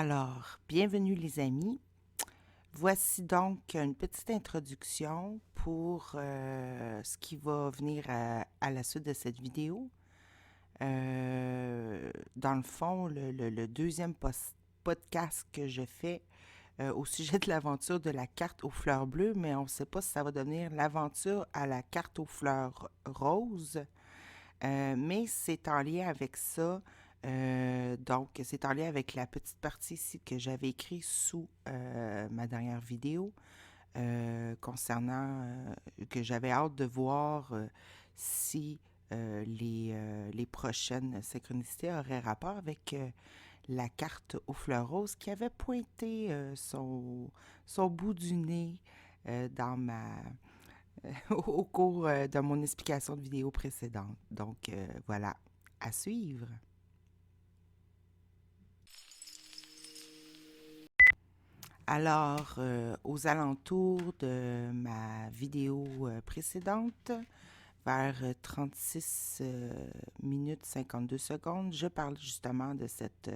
Alors, bienvenue les amis. Voici donc une petite introduction pour ce qui va venir à la suite de cette vidéo. Dans le fond, le deuxième podcast que je fais au sujet de l'aventure de la carte aux fleurs bleues, mais on ne sait pas si ça va devenir l'aventure à la carte aux fleurs roses. Mais c'est en lien avec ça. Donc, c'est en lien avec la petite partie ici que j'avais écrite sous ma dernière vidéo concernant que j'avais hâte de voir si les prochaines synchronicités auraient rapport avec la carte aux fleurs roses qui avait pointé son bout du nez dans au cours de mon explication de vidéo précédente. Donc, voilà, à suivre. Alors, aux alentours de ma vidéo précédente, vers 36 minutes 52 secondes, je parle justement de cette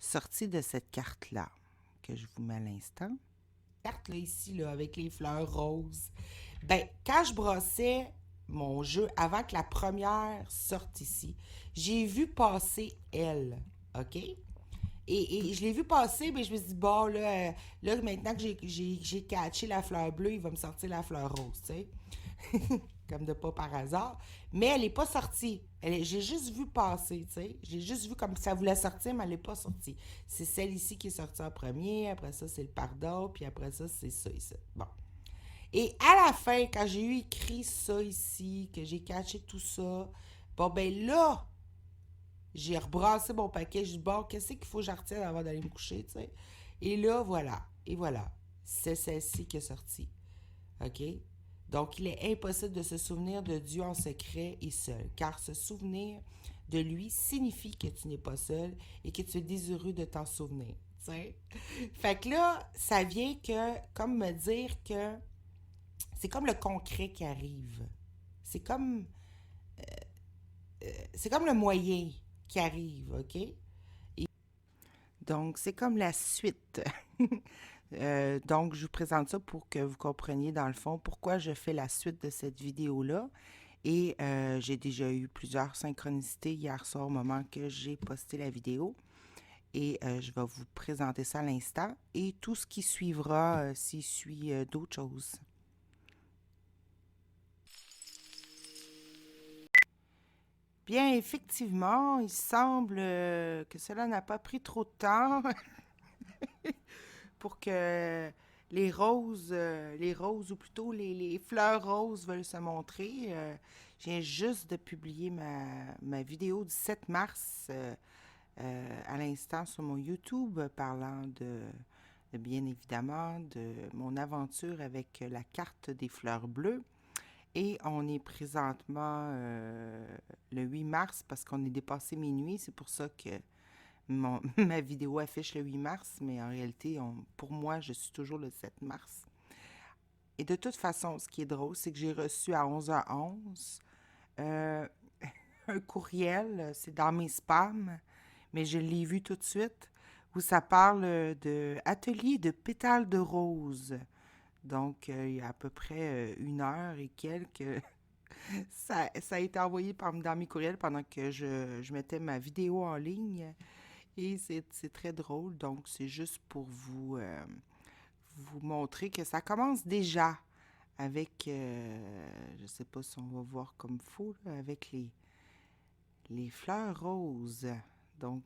sortie de cette carte-là, que je vous mets à l'instant. Carte là, ici, là, avec les fleurs roses. Ben, quand je brossais mon jeu, avant que la première sorte ici, j'ai vu passer elle, OK? Et je l'ai vu passer, mais je me suis dit, bon, là maintenant que j'ai catché la fleur bleue, il va me sortir la fleur rose, tu sais. Comme de pas par hasard. Mais elle n'est pas sortie. J'ai juste vu passer, tu sais. J'ai juste vu comme ça voulait sortir, mais elle n'est pas sortie. C'est celle ici qui est sortie en premier, après ça, c'est le pardon, puis après ça, c'est ça ici. Bon. Et à la fin, quand j'ai eu écrit ça ici, que j'ai caché tout ça, bon, ben là, j'ai rebrassé mon paquet. J'ai dit, bon, qu'est-ce qu'il faut que je retienne avant d'aller me coucher, tu sais. Et là, voilà. Et voilà. C'est celle-ci qui est sortie. OK? Donc, il est impossible de se souvenir de Dieu en secret et seul, car se souvenir de lui signifie que tu n'es pas seul et que tu es désireux de t'en souvenir. T'sais? Fait que là, ça vient que, comme me dire que c'est comme le concret qui arrive. C'est comme, c'est comme le moyen qui arrive, OK? Donc, c'est comme la suite. Donc, je vous présente ça pour que vous compreniez dans le fond pourquoi je fais la suite de cette vidéo-là. Et j'ai déjà eu plusieurs synchronicités hier soir au moment que j'ai posté la vidéo. Et je vais vous présenter ça à l'instant. Et tout ce qui suivra s'il suit d'autres choses. Bien, effectivement, il semble que cela n'a pas pris trop de temps pour que les roses ou plutôt les fleurs roses veulent se montrer. Je viens juste de publier ma vidéo du 7 mars à l'instant sur mon YouTube parlant bien évidemment de mon aventure avec la carte des fleurs bleues. Et on est présentement le 8 mars parce qu'on est dépassé minuit. C'est pour ça que ma vidéo affiche le 8 mars, mais en réalité, pour moi, je suis toujours le 7 mars. Et de toute façon, ce qui est drôle, c'est que j'ai reçu à 11h11 euh, un courriel, c'est dans mes spams, mais je l'ai vu tout de suite, où ça parle de atelier de pétales de rose. Donc, il y a à peu près une heure et quelques, ça a été envoyé dans mes courriels pendant que je mettais ma vidéo en ligne. Et c'est très drôle, donc c'est juste pour vous montrer que ça commence déjà avec, je sais pas si on va voir comme faux, là, avec les fleurs roses. Donc,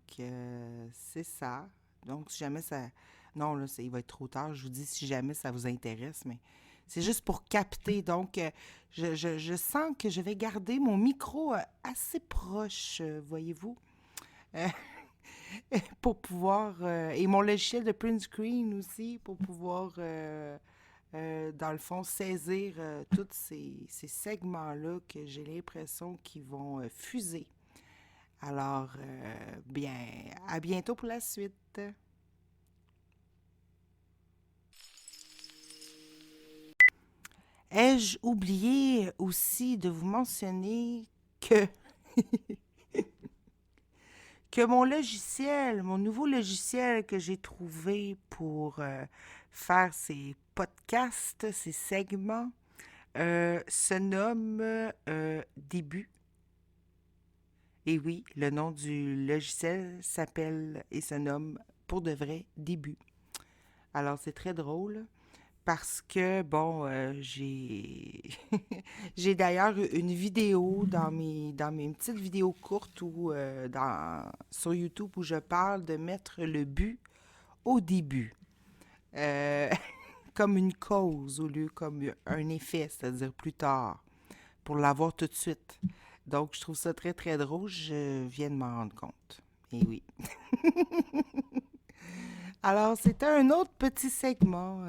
c'est ça. Donc, si jamais ça... Non, là, il va être trop tard. Je vous dis si jamais ça vous intéresse, mais c'est juste pour capter. Donc, je sens que je vais garder mon micro assez proche, voyez-vous. Euh, pour pouvoir, et mon logiciel de print screen aussi, pour pouvoir, dans le fond, saisir tous ces segments-là que j'ai l'impression qu'ils vont fuser. Alors, bien, à bientôt pour la suite. Ai-je oublié aussi de vous mentionner que que mon nouveau logiciel que j'ai trouvé pour faire ces podcasts, ces segments, se nomme Début. Et oui, le nom du logiciel s'appelle et se nomme pour de vrai Début. Alors c'est très drôle parce que, bon, j'ai j'ai d'ailleurs une vidéo dans mes petites vidéos courtes ou sur YouTube où je parle de mettre le but au début. Euh, comme une cause au lieu comme un effet, c'est-à-dire plus tard, pour l'avoir tout de suite. Donc, je trouve ça très, très drôle. Je viens de m'en rendre compte. Et oui. Alors, c'était un autre petit segment.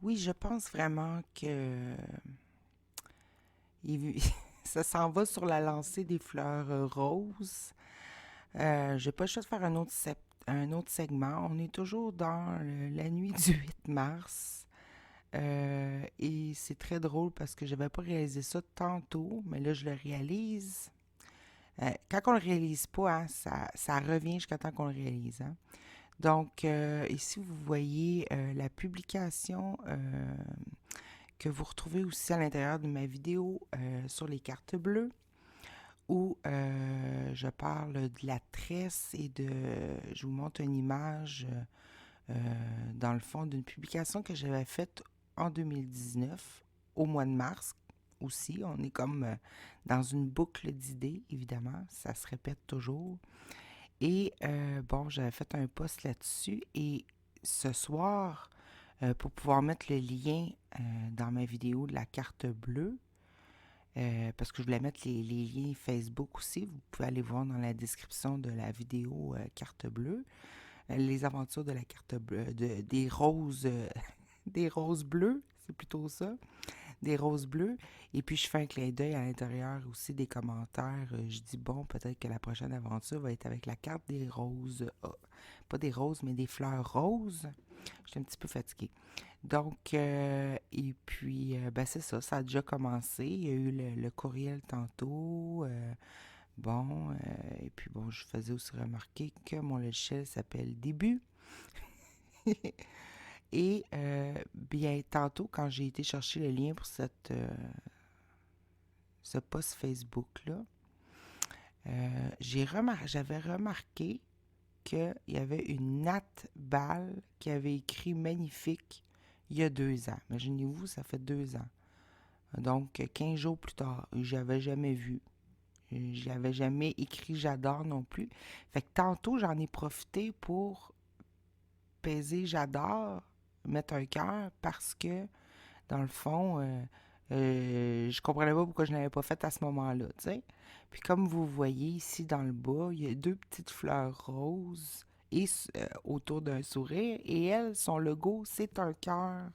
Oui, je pense vraiment que ça s'en va sur la lancée des fleurs roses. J'ai pas le choix de faire un autre segment. On est toujours dans la nuit du 8 mars. Et c'est très drôle parce que je n'avais pas réalisé ça tantôt, mais là, je le réalise. Quand on le réalise pas, hein, ça revient jusqu'à temps qu'on le réalise. Hein. Donc, ici, vous voyez la publication que vous retrouvez aussi à l'intérieur de ma vidéo sur les cartes bleues, où je parle de la tresse et je vous montre une image dans le fond d'une publication que j'avais faite en 2019, au mois de mars aussi. On est comme dans une boucle d'idées, évidemment, ça se répète toujours. Et bon, j'avais fait un post là-dessus et ce soir, pour pouvoir mettre le lien dans ma vidéo de la carte bleue, parce que je voulais mettre les liens Facebook aussi, vous pouvez aller voir dans la description de la vidéo carte bleue, les aventures de la carte bleue, des roses, des roses bleues, c'est plutôt ça, des roses bleues. Et puis je fais un clin d'œil à l'intérieur aussi des commentaires. Je dis bon, peut-être que la prochaine aventure va être avec la carte des roses, pas des roses, mais des fleurs roses. Je suis un petit peu fatiguée. Donc, et puis, ben c'est ça, ça a déjà commencé. Il y a eu le courriel tantôt. Bon, et puis bon, je faisais aussi remarquer que mon logiciel s'appelle Début. Et bien, tantôt, quand j'ai été chercher le lien pour ce post Facebook-là, j'avais remarqué qu'il y avait une Nat Ball qui avait écrit Magnifique il y a 2 ans. Imaginez-vous, ça fait 2 ans. Donc, 15 jours plus tard, je n'avais jamais vu. Je n'avais jamais écrit J'adore non plus. Fait que tantôt, j'en ai profité pour peser J'adore, mettre un cœur, parce que, dans le fond, je comprenais pas pourquoi je n'avais pas fait à ce moment-là, tu sais. Puis comme vous voyez ici dans le bas, il y a 2 petites fleurs roses et, autour d'un sourire. Et elles, son logo, c'est un cœur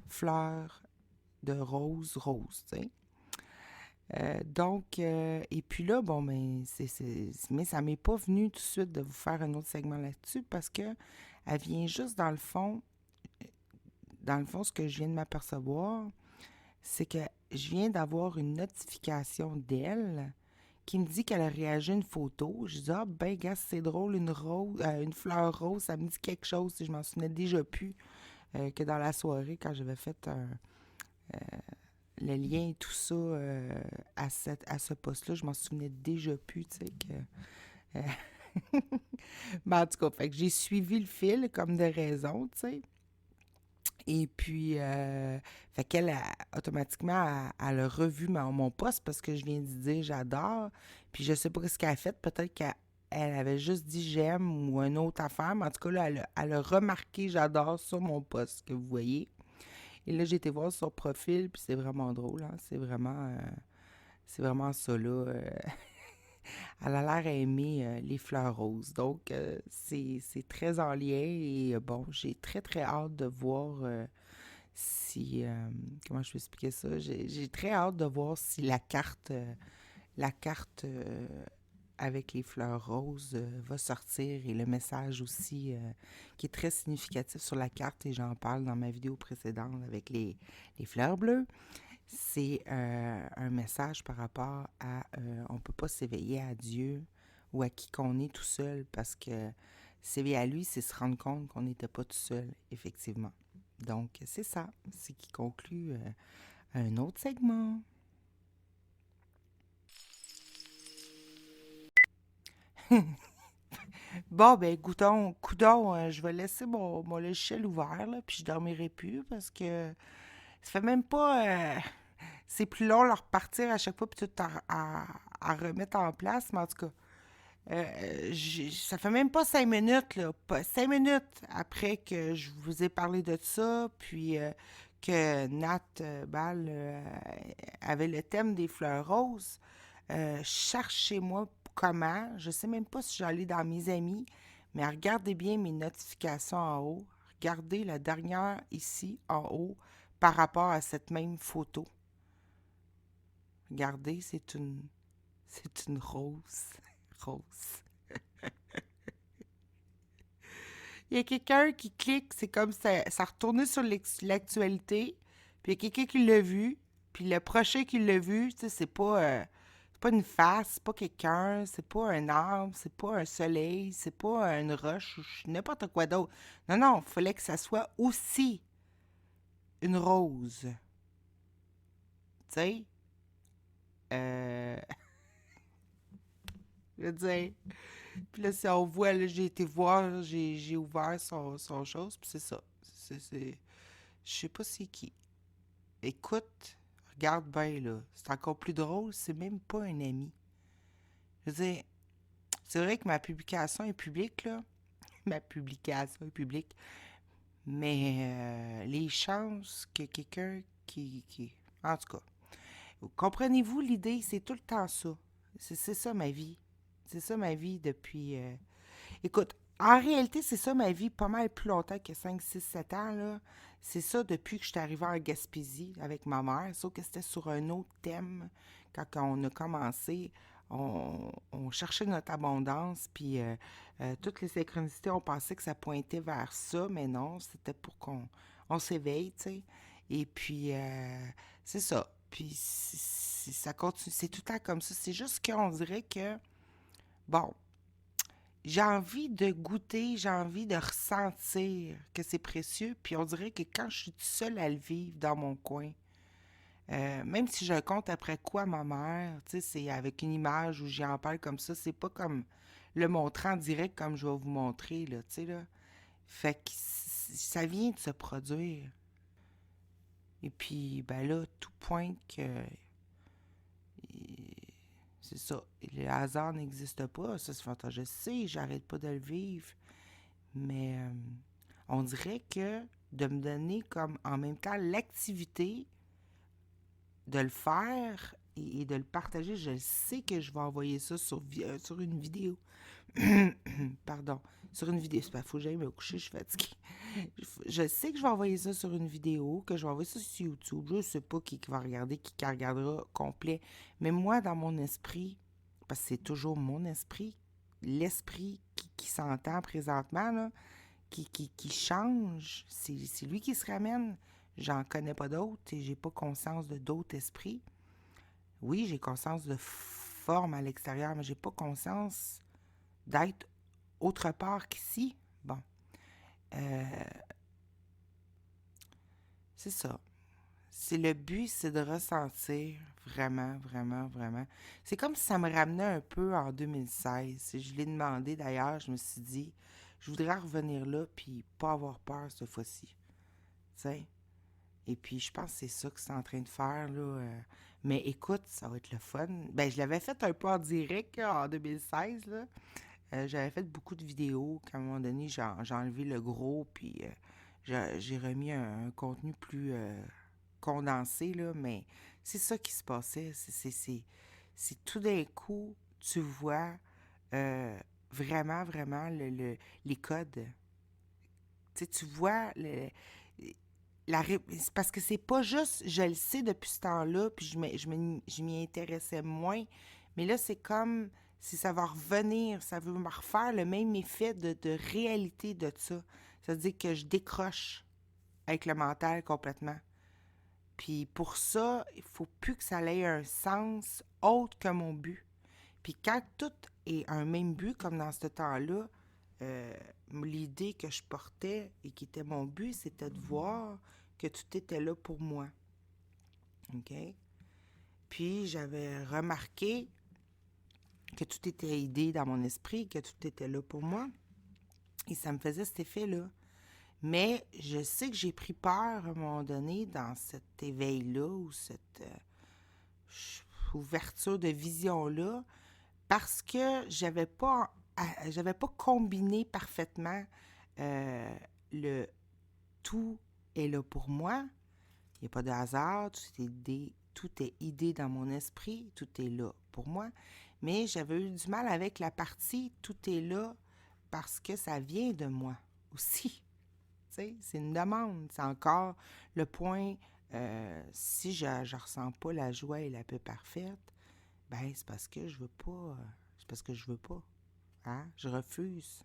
fleur de rose, tu sais. Donc, et puis là, bon, mais, mais ça m'est pas venu tout de suite de vous faire un autre segment là-dessus parce que elle vient juste dans le fond, ce que je viens de m'apercevoir, c'est que je viens d'avoir une notification d'elle qui me dit qu'elle a réagi à une photo. Je dis, ah ben, gars, c'est drôle, une fleur rose, ça me dit quelque chose. Je m'en souvenais déjà plus que dans la soirée, quand j'avais fait le lien et tout ça à ce poste-là, je m'en souvenais déjà plus, tu sais, que... Mais en tout cas, fait que j'ai suivi le fil comme de raison, tu sais. Et puis, fait qu'elle, automatiquement, elle a revu mon post parce que je viens de dire j'adore. Puis je sais pas ce qu'elle a fait. Peut-être qu'elle avait juste dit j'aime ou une autre affaire. Mais en tout cas, là, elle a remarqué j'adore sur mon post que vous voyez. Et là, j'ai été voir son profil, puis c'est vraiment drôle. Hein? C'est vraiment ça, là. Elle a l'air à aimer les fleurs roses. Donc, c'est très en lien. Et bon, j'ai très, très hâte de voir si... comment je peux expliquer ça? J'ai très hâte de voir si la carte avec les fleurs roses va sortir et le message aussi qui est très significatif sur la carte et j'en parle dans ma vidéo précédente avec les fleurs bleues. C'est un message par rapport à on ne peut pas s'éveiller à Dieu ou à qui qu'on est tout seul parce que s'éveiller à lui, c'est se rendre compte qu'on n'était pas tout seul, effectivement. Donc, c'est ça. C'est qui conclut un autre segment. Bon, ben, coudon, je vais laisser mon logiciel ouvert, là, puis je dormirai plus parce que ça fait même pas. C'est plus long leur repartir à chaque fois, puis tout à remettre en place, mais en tout cas, ça fait même pas 5 minutes, là, pas 5 minutes après que je vous ai parlé de ça, puis que Nat Ball avait le thème des fleurs roses. Cherchez-moi comment, je sais même pas si j'allais dans mes amis, mais regardez bien mes notifications en haut. Regardez la dernière ici en haut par rapport à cette même photo. Regardez, c'est une rose. Rose. Il y a quelqu'un qui clique, c'est comme ça a retourné sur l'actualité, puis il y a quelqu'un qui l'a vu, puis le prochain qui l'a vu, tu sais, c'est pas une face, c'est pas quelqu'un, c'est pas un arbre, c'est pas un soleil, c'est pas une roche ou n'importe quoi d'autre. Non, non, il fallait que ça soit aussi une rose. Tu sais? Euh, je veux dire. Puis là, si on voit, là, j'ai été voir, j'ai ouvert son chose, puis c'est ça. Je sais pas c'est qui. Écoute, regarde bien, là. C'est encore plus drôle, c'est même pas un ami. Je veux dire, c'est vrai que ma publication est publique, là. Ma publication est publique. Mais les chances que quelqu'un qui... En tout cas, comprenez-vous l'idée? C'est tout le temps ça. C'est ça ma vie. C'est ça ma vie depuis... Écoute, en réalité, c'est ça ma vie pas mal plus longtemps que 5, 6, 7 ans, là. C'est ça depuis que je suis arrivée en Gaspésie avec ma mère, sauf que c'était sur un autre thème. Quand on a commencé, on cherchait notre abondance, puis toutes les synchronicités, on pensait que ça pointait vers ça, mais non, c'était pour qu'on s'éveille, tu sais. Et puis, c'est ça. Puis, ça continue, c'est tout le temps comme ça. C'est juste qu'on dirait que, bon, j'ai envie de goûter, j'ai envie de ressentir que c'est précieux. Puis on dirait que quand je suis toute seule à le vivre dans mon coin, même si je compte après quoi ma mère, tu sais, c'est avec une image où j'en parle comme ça, c'est pas comme le montrer en direct comme je vais vous montrer, là, tu sais, là. Fait que ça vient de se produire. Et puis, ben là, tout pointe que c'est ça. Le hasard n'existe pas, ça c'est fantastique. Je sais, j'arrête pas de le vivre. Mais on dirait que de me donner comme en même temps l'activité de le faire et de le partager, je sais que je vais envoyer ça sur une vidéo. Pardon, sur une vidéo. C'est pas fou, j'aille me coucher, je suis fatiguée. Je sais que je vais envoyer ça sur une vidéo, que je vais envoyer ça sur YouTube. Je sais pas qui va regarder, qui regardera complet. Mais moi, dans mon esprit, parce que c'est toujours mon esprit, l'esprit qui s'entend présentement, là, qui change, c'est lui qui se ramène. J'en connais pas d'autres et j'ai pas conscience de d'autres esprits. Oui, j'ai conscience de forme à l'extérieur, mais j'ai pas conscience d'être autre part qu'ici. Bon, euh, c'est ça. C'est le but, c'est de ressentir vraiment, vraiment, vraiment. C'est comme si ça me ramenait un peu en 2016. Je l'ai demandé d'ailleurs, je me suis dit, je voudrais revenir là puis pas avoir peur cette fois-ci. Tu sais? Et puis, je pense que c'est ça que c'est en train de faire, là. Mais écoute, ça va être le fun. Ben, je l'avais fait un peu en direct là, en 2016, là. J'avais fait beaucoup de vidéos. Qu'à un moment donné, j'ai enlevé le gros, puis j'ai remis un contenu plus condensé, là. Mais c'est ça qui se passait. C'est tout d'un coup, tu vois vraiment, vraiment les codes. Tu sais, tu vois c'est parce que c'est pas juste, je le sais depuis ce temps-là, puis je m'y intéressais moins, mais là, c'est comme si ça va revenir, ça veut me refaire le même effet de réalité de ça. Ça veut dire que je décroche avec le mental complètement. Puis pour ça, il faut plus que ça ait un sens autre que mon but. Puis quand tout est un même but, comme dans ce temps-là, euh, l'idée que je portais et qui était mon but, c'était de voir que tout était là pour moi. OK? Puis j'avais remarqué que tout était idée dans mon esprit, que tout était là pour moi. Et ça me faisait cet effet-là. Mais je sais que j'ai pris peur à un moment donné dans cet éveil-là ou cette ouverture de vision-là parce que j'avais pas combiné parfaitement euh, le tout est là pour moi. Il n'y a pas de hasard, tout est idée dans mon esprit, tout est là pour moi. Mais j'avais eu du mal avec la partie tout est là parce que ça vient de moi aussi. C'est une demande. C'est encore le point, si je ne ressens pas la joie et la paix parfaite, ben c'est parce que je veux pas. C'est parce que je veux pas. Hein? Je refuse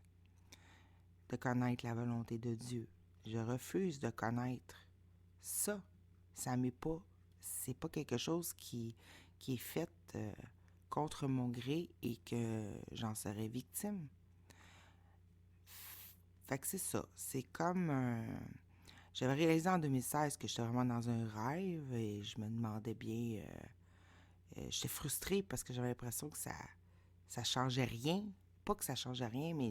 de connaître la volonté de Dieu. Je refuse de connaître ça. Ça m'est pas. C'est pas quelque chose qui est fait contre mon gré et que j'en serais victime. Fait que c'est ça. C'est comme j'avais réalisé en 2016 que j'étais vraiment dans un rêve et je me demandais bien. J'étais frustrée parce que j'avais l'impression que ça changeait rien. Pas que ça changeait rien, mais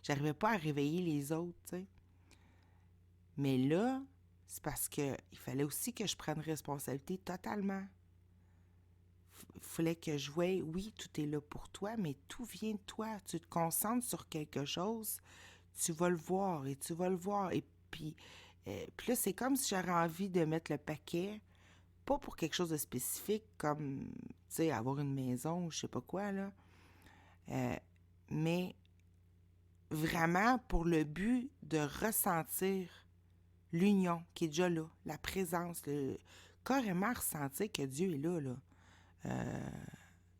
j'arrivais pas à réveiller les autres, tu sais. Mais là, c'est parce que il fallait aussi que je prenne responsabilité totalement. Il fallait que je voie, oui, tout est là pour toi, mais tout vient de toi. Tu te concentres sur quelque chose, tu vas le voir et tu vas le voir. Et puis là, c'est comme si j'aurais envie de mettre le paquet, pas pour quelque chose de spécifique, comme, tu sais, avoir une maison ou je sais pas quoi, là, euh, mais vraiment pour le but de ressentir l'union qui est déjà là, la présence, carrément ressentir que Dieu est là, là. Euh,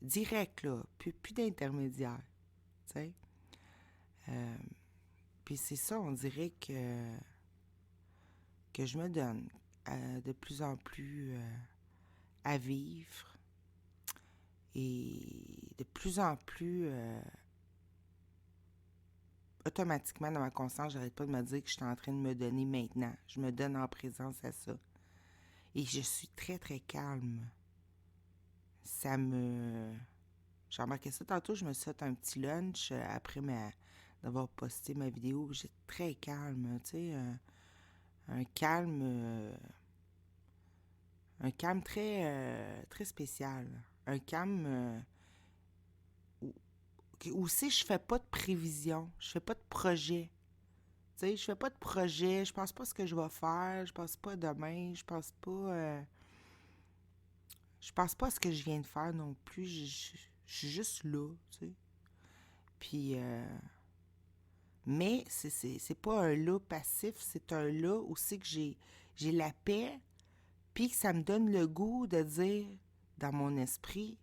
direct, là, plus d'intermédiaire, tu sais. Euh, Puis c'est ça, on dirait que je me donne de plus en plus à vivre et de plus en plus automatiquement dans ma conscience, j'arrête pas de me dire que je suis en train de me donner maintenant. Je me donne en présence à ça. Et je suis très, très calme. Ça me... J'ai remarqué ça tantôt, je me suis fait un petit lunch après d'avoir posté ma vidéo. J'étais très calme, tu sais, un calme... un calme très, très spécial. Un calme où aussi je fais pas de prévision, je fais pas de projet. Tu sais, je fais pas de projet, je pense pas ce que je vais faire, je pense pas demain, je pense pas à ce que je viens de faire non plus, je suis juste là, tu sais. Puis, mais c'est pas un là passif, c'est un là aussi que j'ai la paix, puis que ça me donne le goût de dire dans mon esprit,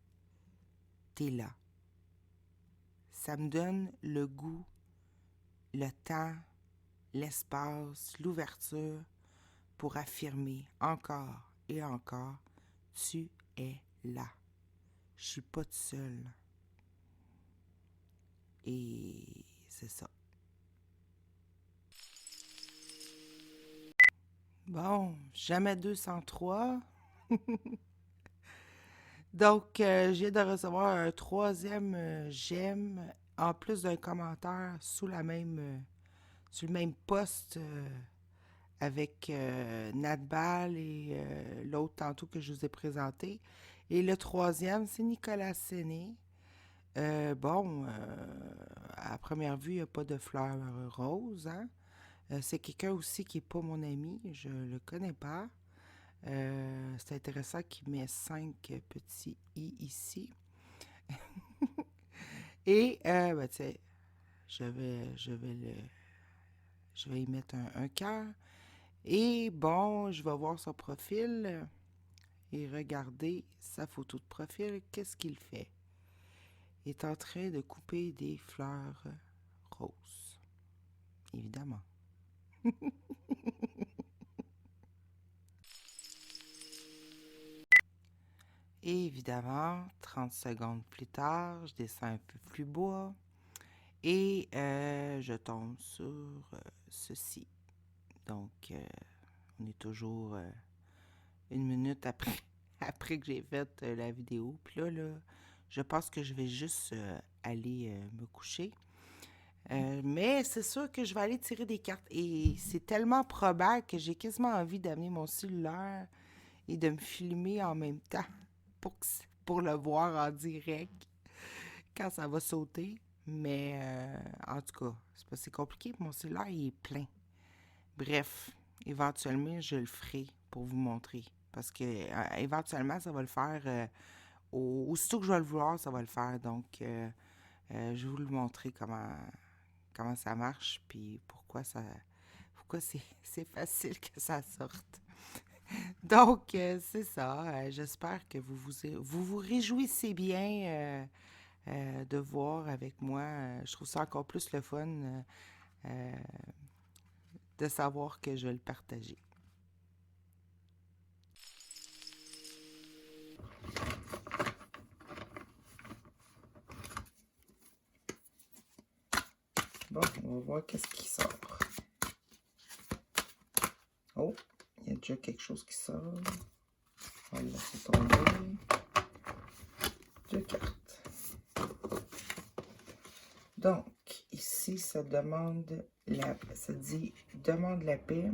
t'es là. Ça me donne le goût, le temps, l'espace, l'ouverture pour affirmer encore et encore, tu es là. Je suis pas toute seule. Et c'est ça. Bon, jamais 203. Donc, je viens de recevoir un troisième j'aime, en plus d'un commentaire sur le même post avec Nadbal et l'autre tantôt que je vous ai présenté. Et le troisième, c'est Nicolas Séné. À première vue, il n'y a pas de fleurs roses, hein? C'est quelqu'un aussi qui n'est pas mon ami, je le connais pas. C'est intéressant qu'il met 5 petits i ici. Et, tu sais, je vais y mettre un cœur. Et bon, je vais voir son profil et regarder sa photo de profil. Qu'est-ce qu'il fait? Il est en train de couper des fleurs roses. Évidemment. Et évidemment, 30 secondes plus tard, je descends un peu plus bas et je tombe sur ceci. Donc, on est toujours 1 minute après, après que j'ai fait la vidéo. Puis là, je pense que je vais juste aller me coucher. Mais c'est sûr que je vais aller tirer des cartes. Et c'est tellement probable que j'ai quasiment envie d'amener mon cellulaire et de me filmer en même temps pour le voir en direct quand ça va sauter. Mais en tout cas, c'est compliqué. Mon cellulaire, il est plein. Bref, éventuellement, je le ferai pour vous montrer. Parce que éventuellement, ça va le faire. Aussitôt que je vais le vouloir, ça va le faire. Donc, je vais vous le montrer comment ça marche, puis pourquoi c'est facile que ça sorte. Donc, c'est ça. J'espère que vous réjouissez bien de voir avec moi. Je trouve ça encore plus le fun euh, de savoir que je vais le partager. Bon, on va voir qu'est-ce qui sort. Oh, il y a déjà quelque chose qui sort. On va le laisser tomber. 2 cartes. Donc, ici, ça dit demande la paix.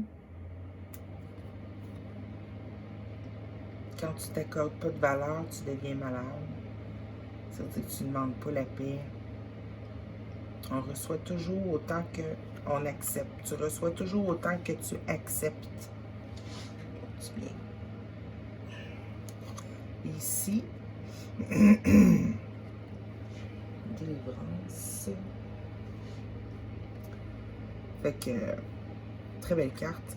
Quand tu t'accordes pas de valeur, tu deviens malade. Ça veut dire que tu ne demandes pas la paix. On reçoit toujours autant qu'on accepte. Tu reçois toujours autant que tu acceptes. C'est bien. Ici, délivrance. Fait que, très belle carte.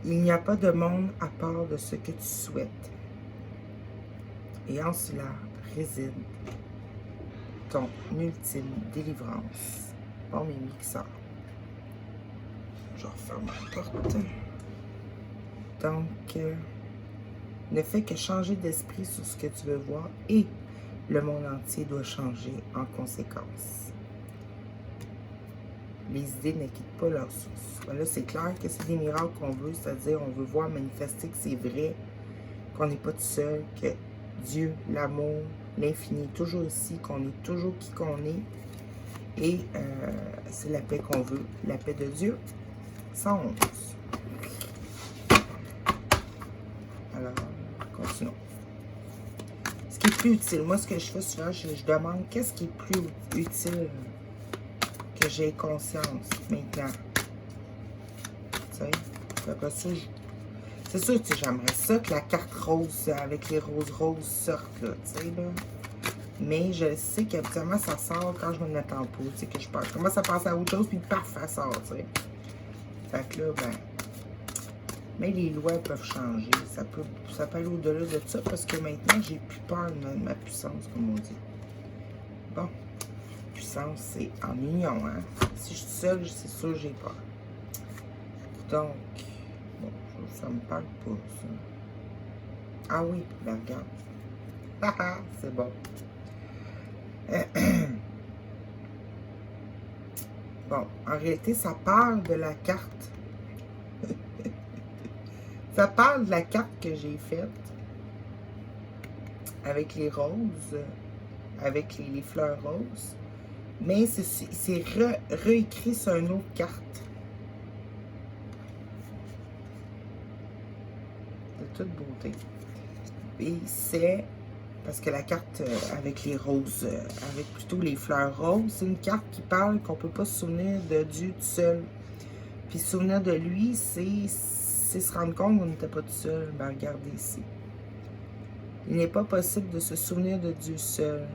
Il n'y a pas de monde à part de ce que tu souhaites. Et en cela réside ton ultime délivrance. Bon, mes mixeurs. Je referme la porte. Donc, ne fais que changer d'esprit sur ce que tu veux voir et le monde entier doit changer en conséquence. Les idées ne quittent pas leur source. Voilà, c'est clair que c'est des miracles qu'on veut, c'est-à-dire on veut voir manifester que c'est vrai, qu'on n'est pas tout seul, que Dieu, l'amour, l'infini est toujours ici, qu'on est toujours qui qu'on est. Et c'est la paix qu'on veut, la paix de Dieu. 111. Alors, continuons. Ce qui est plus utile, moi ce que je fais souvent, je demande qu'est-ce qui est plus utile que j'ai conscience maintenant. Tu sais, après ça, c'est sûr que j'aimerais ça que la carte rose avec les roses sortent, là, tu sais, là. Mais je sais qu'habituellement, ça sort quand je me attends pas, tu sais, que je commence à penser à autre chose, puis paf, ça sort, tu sais. Fait que là, ben... Mais les lois peuvent changer. Ça peut aller au-delà de ça, parce que maintenant, j'ai plus peur de ma puissance, comme on dit. Bon. Puissance, c'est en union, hein. Si je suis seule, c'est sûr que j'ai peur. Donc, bon, ça me parle pas, ça. Ah oui, ben regarde. Haha, c'est bon. Bon, en réalité, ça parle de la carte. Ça parle de la carte que j'ai faite avec les roses, avec les fleurs roses. Mais c'est réécrit sur une autre carte. De toute beauté. Et c'est... Parce que la carte avec les roses, avec plutôt les fleurs roses, c'est une carte qui parle qu'on ne peut pas se souvenir de Dieu tout seul. Puis se souvenir de lui, c'est se rendre compte qu'on n'était pas tout seul. Ben regardez ici. Il n'est pas possible de se souvenir de Dieu seul.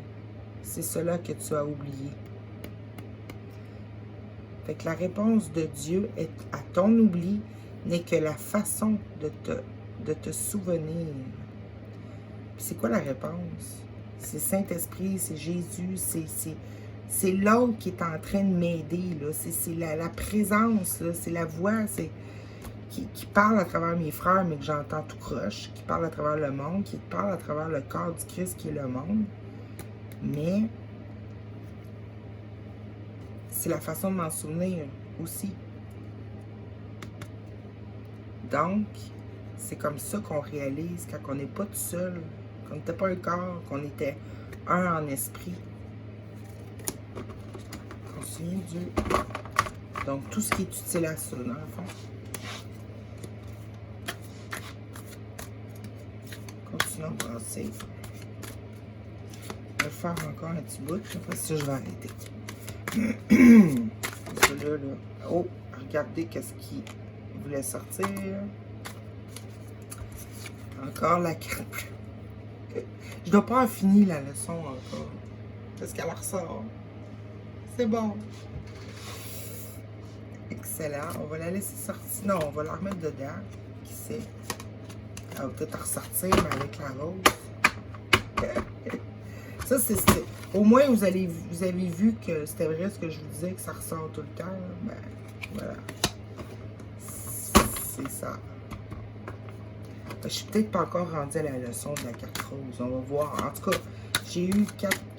C'est cela que tu as oublié. Fait que la réponse de Dieu à ton oubli n'est que la façon de te souvenir. C'est quoi la réponse? C'est Saint-Esprit, c'est Jésus, c'est l'autre qui est en train de m'aider. C'est la présence, c'est la voix. qui parle à travers mes frères, mais que j'entends tout croche, qui parle à travers le monde, qui parle à travers le corps du Christ qui est le monde. Mais c'est la façon de m'en souvenir aussi. Donc, c'est comme ça qu'on réalise quand on n'est pas tout seul, qu'on n'était pas un corps, qu'on était un en esprit. On se souvient de Dieu. Donc, tout ce qui est utile à ça, dans le fond. Continuons de brasser. Je vais faire encore un petit bout, après ça, je vais arrêter. Là, là. Oh, regardez qu'est-ce qui voulait sortir. Encore la carte. Je dois pas avoir fini la leçon encore. Parce qu'elle ressort. C'est bon. Excellent. On va la laisser sortir. Non, on va la remettre dedans. Qui sait? Elle va peut-être ressortir, mais avec la rose. Ça, c'est... Au moins, vous avez vu que c'était vrai ce que je vous disais, que ça ressort tout le temps. Ben, voilà. C'est ça. Je suis peut-être pas encore rendue à la leçon de la carte rose. On va voir. En tout cas, j'ai eu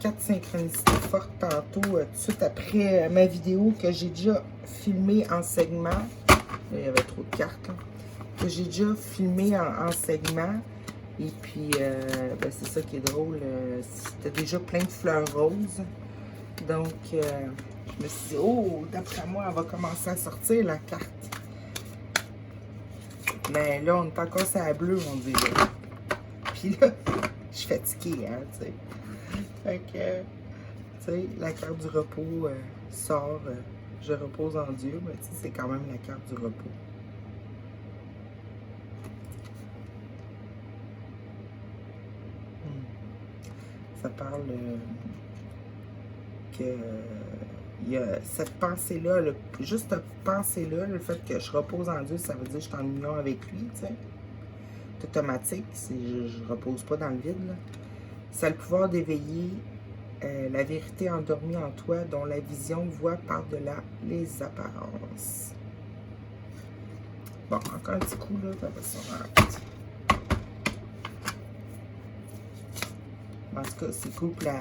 4 synchronicités fortes tantôt, tout de suite après ma vidéo que j'ai déjà filmée en segment. Là, il y avait trop de cartes. Là. Que j'ai déjà filmé en segment. Et puis, ben, c'est ça qui est drôle. C'était déjà plein de fleurs roses. Donc, je me suis dit, oh, d'après moi, elle va commencer à sortir la carte. Mais là, on est encore sur la bleue, on dirait. Puis là, je suis fatiguée, hein, tu sais. Fait que, tu sais, la carte du repos sort. Je repose en Dieu, mais tu sais, c'est quand même la carte du repos. Ça parle que il y a cette pensée-là, juste cette pensée-là, le fait que je repose en Dieu, ça veut dire que je suis en union avec lui, tu sais. C'est automatique, je ne repose pas dans le vide, là. Ça a le pouvoir d'éveiller la vérité endormie en toi, dont la vision voit par-delà les apparences. Bon, encore un petit coup, là, ça va sortir. En tout cas, c'est cool pour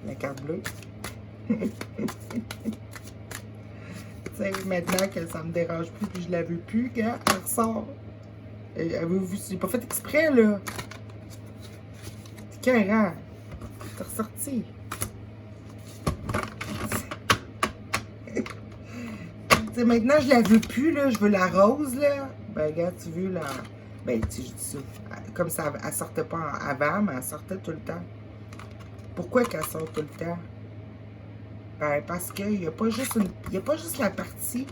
la carte bleue. Tu sais, maintenant que ça me dérange plus, puis je la veux plus, quand elle ressort. Avez-vous vu, j'ai pas fait exprès, là. C'est carré. C'est ressorti. T'sais, maintenant, je la veux plus, là. Je veux la rose, là. Ben, regarde, tu veux la... Ben, tu sais, je dis ça. Comme ça, elle sortait pas avant, mais elle sortait tout le temps. Pourquoi qu'elle sort tout le temps? Ben, parce qu'il n'y a pas juste la partie,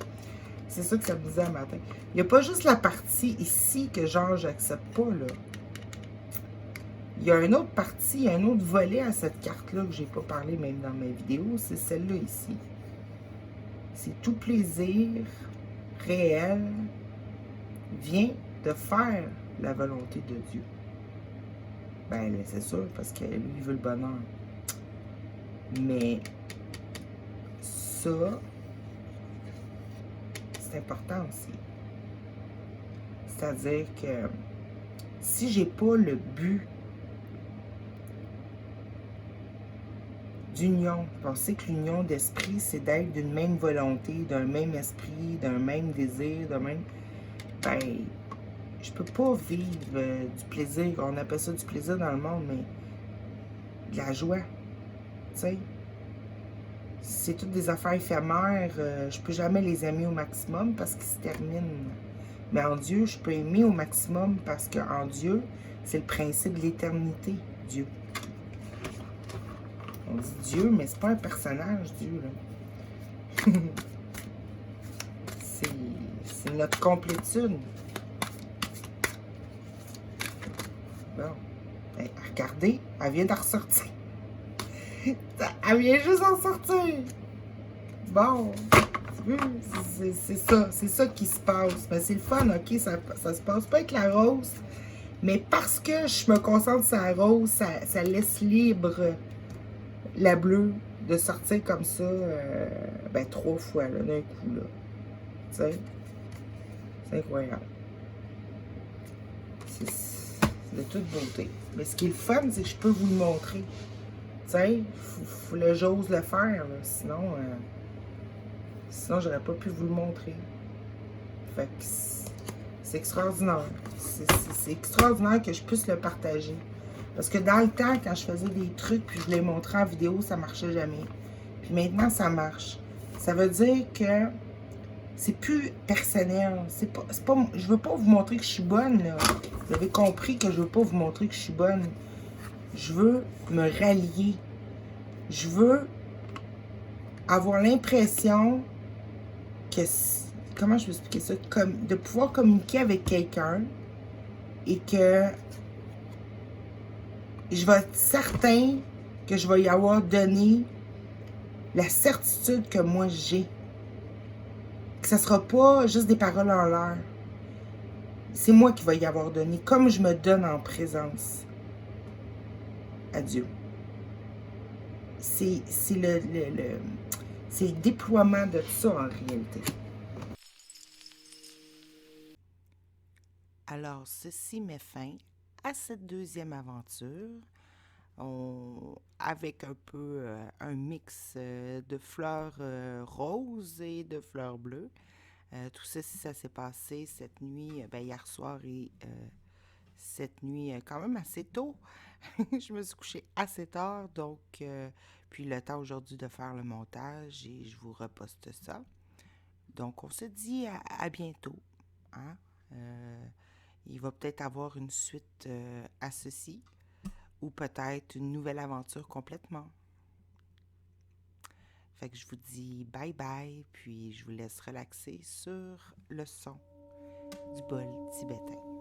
c'est ça que ça me disait un matin, il n'y a pas juste la partie ici que genre j'accepte pas, là. Il y a une autre partie, il y a un autre volet à cette carte-là que j'ai pas parlé même dans mes vidéos, c'est celle-là ici. C'est tout plaisir réel vient de faire la volonté de Dieu. Ben, c'est sûr, parce que lui, il veut le bonheur. Mais ça, c'est important aussi. C'est-à-dire que si j'ai pas le but d'union, pensez que l'union d'esprit, c'est d'être d'une même volonté, d'un même esprit, d'un même désir, d'un même... Ben, je peux pas vivre du plaisir, on appelle ça du plaisir dans le monde, mais de la joie, tu sais. C'est toutes des affaires éphémères, je peux jamais les aimer au maximum parce qu'ils se terminent. Mais en Dieu, je peux aimer au maximum parce qu'en Dieu, c'est le principe de l'éternité, Dieu. On dit Dieu, mais c'est pas un personnage, Dieu, là. C'est notre complétude. Bon. Hey, regardez, elle vient de ressortir. Elle vient juste en sortir. Bon, c'est ça qui se passe. Mais c'est le fun, ok, ça se passe pas avec la rose. Mais parce que je me concentre sur la rose, ça laisse libre la bleue de sortir comme ça, ben 3 fois, là, d'un coup, là. Tu sais, c'est incroyable. C'est de toute beauté. Mais ce qui est le fun, c'est que je peux vous le montrer. Tu sais, faut que j'ose le faire, là. Sinon j'aurais pas pu vous le montrer. Fait que c'est extraordinaire. C'est extraordinaire que je puisse le partager. Parce que dans le temps, quand je faisais des trucs puis je les montrais en vidéo, ça marchait jamais. Puis maintenant, ça marche. Ça veut dire que c'est plus personnel. Je veux pas vous montrer que je suis bonne, là. Vous avez compris que je veux pas vous montrer que je suis bonne. Je veux me rallier. Je veux avoir l'impression que... Comment je vais expliquer ça? Comme, de pouvoir communiquer avec quelqu'un et que je vais être certain que je vais y avoir donné la certitude que moi j'ai. Que ça ne sera pas juste des paroles en l'air. C'est moi qui vais y avoir donné, comme je me donne en présence à Dieu. C'est le déploiement de ça en réalité. Alors, ceci met fin à cette deuxième aventure. Avec un peu un mix de fleurs roses et de fleurs bleues. Tout ceci, ça s'est passé cette nuit, hier soir et cette nuit quand même assez tôt. Je me suis couchée assez tard, donc puis le temps aujourd'hui de faire le montage et je vous reposte ça. Donc on se dit à bientôt. Hein? Il va peut-être avoir une suite à ceci ou peut-être une nouvelle aventure complètement. Fait que je vous dis bye bye, puis je vous laisse relaxer sur le son du bol tibétain.